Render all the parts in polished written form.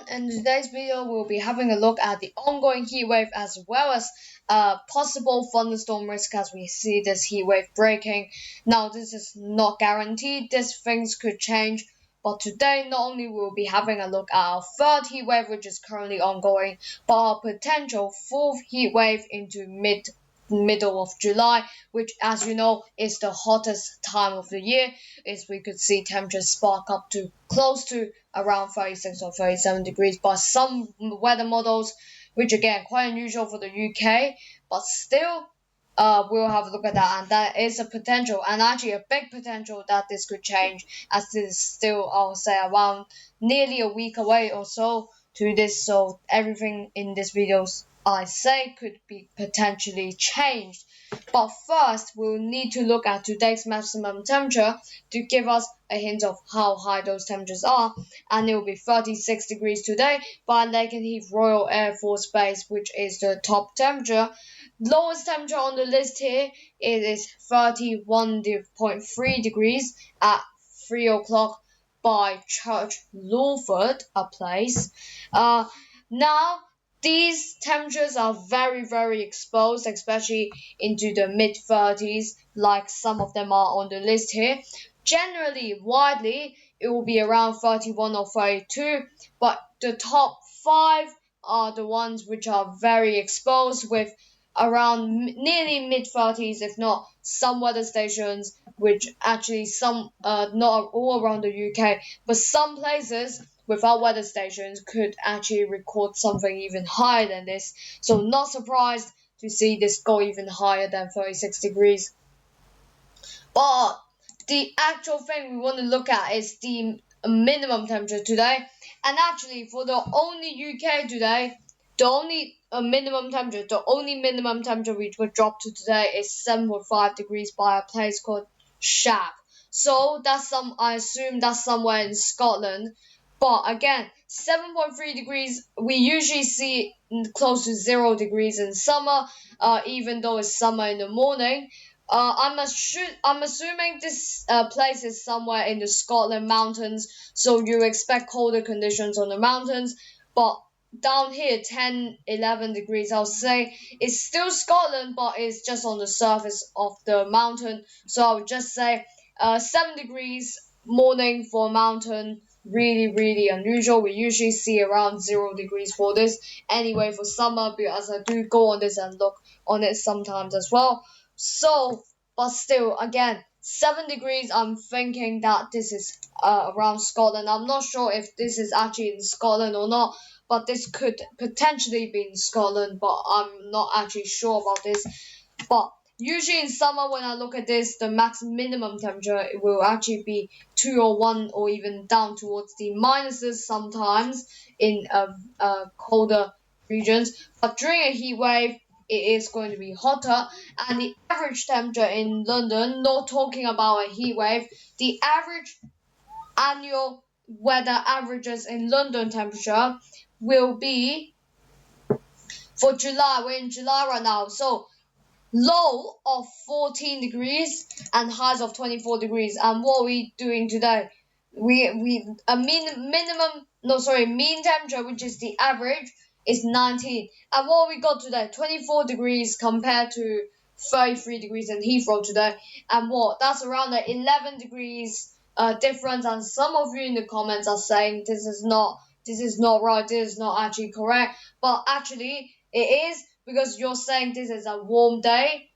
everyone, in today's video we'll be having a look at the ongoing heat wave as well as possible thunderstorm risk as we see this heat wave breaking. Now this is not guaranteed, these things could change, but today not only will we be having a look at our third heat wave which is currently ongoing, but our potential fourth heat wave into middle of July, which as you know is the hottest time of the year, is we could see temperatures spark up to close to around 36 or 37 degrees by some weather models, which again quite unusual for the UK, but still we'll have a look at that, and that is a potential and actually a big potential that this could change, as this is still I'll say around nearly a week away or so to this, so everything in this video I say could be potentially changed. But first, we'll need to look at today's maximum temperature to give us a hint of how high those temperatures are, and it will be 36 degrees today by Lakenheath Royal Air Force Base, which is the top temperature. Lowest temperature on the list here, it is 31.3 degrees at 3 o'clock by Church Lawford, a place. Now, these temperatures are very exposed, especially into the mid-30s, like some of them are on the list here. Generally, widely, it will be around 31 or 32, but the top 5 are the ones which are very exposed, with around nearly mid-30s, if not some weather stations, which actually some, not all around the UK, but some places without weather stations could actually record something even higher than this. So not surprised to see this go even higher than 36 degrees. But the actual thing we want to look at is the minimum temperature today. And actually for the only UK today, the only minimum temperature which would drop to today is 7.5 degrees by a place called Shap. So I assume that's somewhere in Scotland. But again, 7.3 degrees, we usually see close to 0 degrees in summer, even though it's summer in the morning. I'm assuming this place is somewhere in the Scotland mountains, so you expect colder conditions on the mountains. But down here, 10, 11 degrees, I'll say it's still Scotland, but it's just on the surface of the mountain. So I would just say 7 degrees morning for a mountain, really unusual. We usually see around 0 degrees for this anyway for summer, because I do go on this and look on it sometimes as well. So, but still, again, 7 degrees, I'm thinking that this is around Scotland. I'm not sure if this is actually in Scotland or not, but this could potentially be in Scotland, but I'm not actually sure about this. But usually in summer, when I look at this, the minimum temperature will actually be 2 or 1 or even down towards the minuses sometimes in colder regions. But during a heat wave, it is going to be hotter, and the average temperature in London, not talking about a heat wave, the average annual weather averages in London temperature will be for July. We're in July right now, so low of 14 degrees and highs of 24 degrees. And what are we doing today? Mean temperature, which is the average, is 19. And what we got today? 24 degrees compared to 33 degrees in Heathrow today. And that's around the 11 degrees difference. And some of you in the comments are saying this is not right, this is not actually correct. But actually it is, because you're saying this is a warm day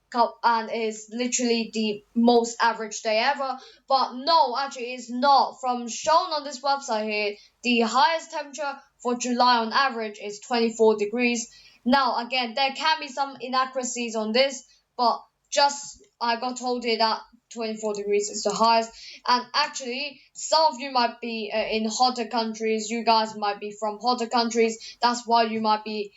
and is literally the most average day ever. But no, actually it's not. From shown on this website here, the highest temperature for July on average is 24 degrees. Now again, there can be some inaccuracies on this, but just I got told here that 24 degrees is the highest. And actually, some of you might be in hotter countries. You guys might be from hotter countries. That's why you might be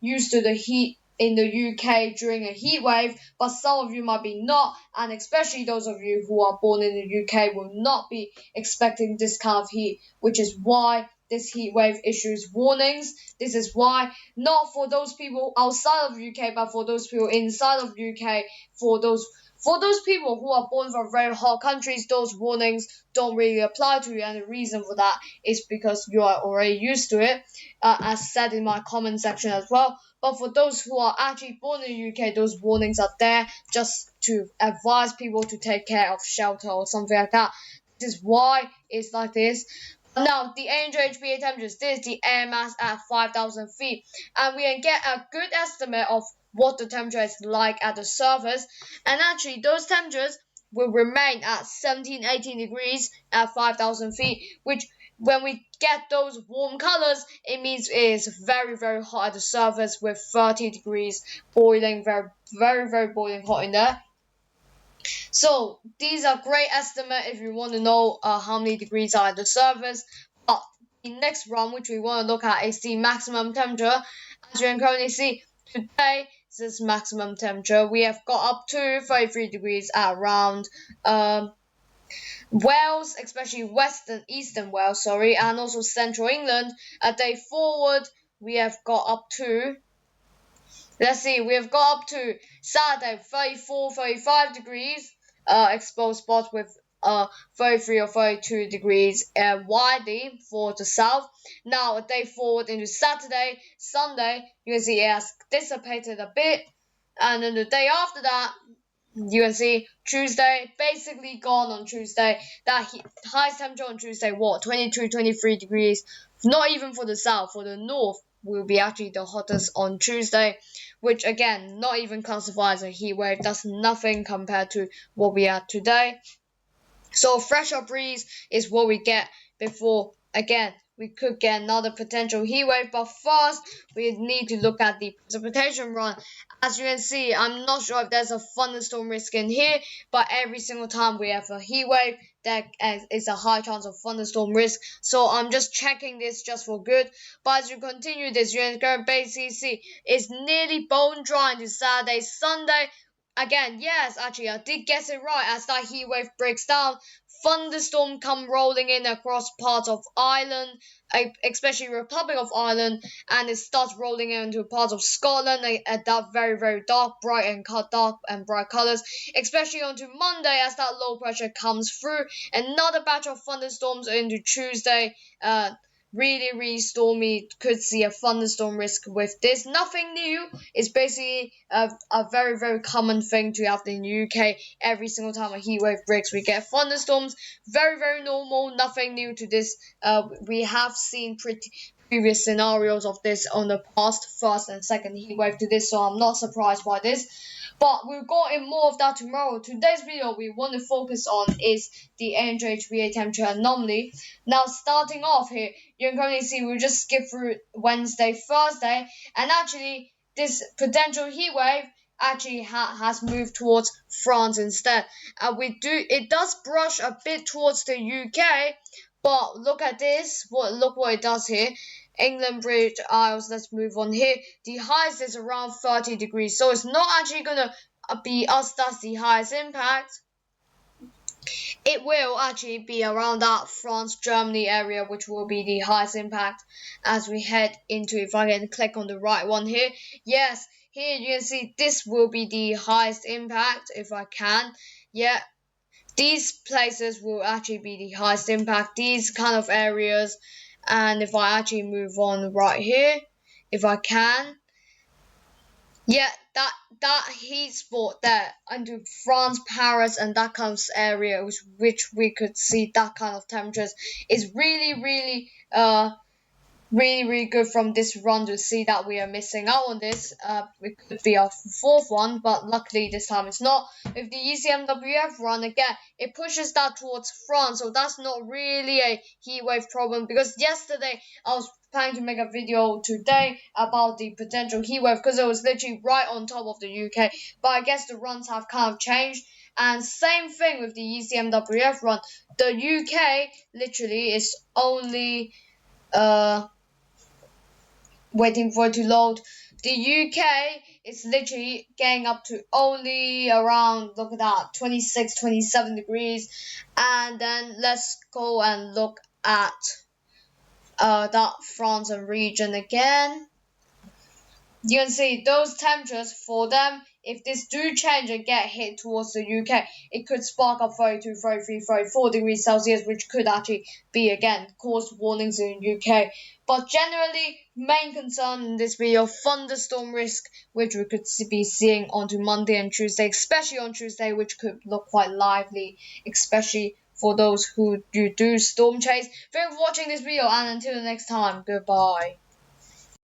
used to the heat in the UK during a heat wave, but some of you might be not, and especially those of you who are born in the UK will not be expecting this kind of heat, which is why this heat wave issues warnings. This is why, not for those people outside of UK, but for those people inside of UK, for those For those people who are born from very hot countries, those warnings don't really apply to you, and the reason for that is because you are already used to it, as said in my comment section as well. But for those who are actually born in the UK, those warnings are there just to advise people to take care of shelter or something like that. This is why it's like this. Now, the angel HPA temperatures, this is the air mass at 5,000 feet, and we can get a good estimate of what the temperature is like at the surface, and actually those temperatures will remain at 17-18 degrees at 5,000 feet, which when we get those warm colors, it means it is very, very hot at the surface with 30 degrees boiling, very, very, very boiling hot in there. So these are great estimate if you want to know how many degrees are at the surface. But the next one, which we want to look at, is the maximum temperature. As you can currently see, today this maximum temperature we have got up to 33 degrees at around Wales, especially western eastern Wales, sorry, and also central England. A day forward, we have got up to, let's see, we have got up to Saturday 34, 35 degrees, exposed spots with 33 or 32 degrees widely for the south. Now a day forward into Saturday, Sunday, you can see it has dissipated a bit, and then the day after that, you can see Tuesday basically gone on Tuesday. That highest temperature on Tuesday, what, 22, 23 degrees. Not even for the south, for the north will be actually the hottest on Tuesday, which again, not even classified as a heat wave. That's nothing compared to what we are today. So fresher breeze is what we get before, again, we could get another potential heat wave, but first we need to look at the precipitation run. As you can see, I'm not sure if there's a thunderstorm risk in here, but every single time we have a heat wave, there is a high chance of thunderstorm risk. So I'm just checking this just for good. But as you continue this, you can basically see it's nearly bone dry into Saturday, Sunday. Again, yes, actually, I did guess it right. As that heat wave breaks down, thunderstorm come rolling in across parts of Ireland, especially Republic of Ireland, and it starts rolling into parts of Scotland at that very, very dark, bright and bright colors, especially onto Monday as that low pressure comes through. Another batch of thunderstorms into Tuesday. Really, really stormy. Could see a thunderstorm risk with this. Nothing new. It's basically a very, very common thing to have in the UK. Every single time a heat wave breaks, we get thunderstorms. Very, very normal. Nothing new to this. We have seen previous scenarios of this on the past first and second heat wave to this, so I'm not surprised by this. But we'll go in more of that tomorrow. Today's video we want to focus on is the NHBA temperature anomaly. Now starting off here, you can currently see we'll just skip through Wednesday, Thursday, and actually this potential heat wave actually has moved towards France instead. It does brush a bit towards the UK, but look at this. Look what it does here. England, British Isles. Let's move on here. The highest is around 30 degrees, so it's not actually gonna be us. That's the highest impact. It will actually be around that France, Germany area, which will be the highest impact as we head into. If I can click on the right one here, yes, here you can see this will be the highest impact. If I can, yeah. These places will actually be the highest impact, these kind of areas. And if I actually move on right here, if I can, yeah, that heat spot there into France, Paris, and that kind of area, which we could see that kind of temperatures, is really, really really good from this run to see that we are missing out on this. It could be our fourth one, but luckily this time it's not. With the ECMWF run, again, it pushes that towards France, so that's not really a heat wave problem, because yesterday I was planning to make a video today about the potential heat wave because it was literally right on top of the UK, but I guess the runs have kind of changed. And same thing with the ECMWF run. The UK literally is only waiting for it to load. The UK is literally getting up to only around, look at that, 26, 27 degrees. And then let's go and look at that France and region again. You can see those temperatures for them if this do change and get hit towards the UK, it could spark up 32, 33, 34 degrees Celsius, which could actually be again cause warnings in UK. But generally, main concern in this video, thunderstorm risk, which we could be seeing onto Monday and Tuesday, especially on Tuesday, which could look quite lively, especially for those who do storm chase. Thank you for watching this video, and until the next time, goodbye.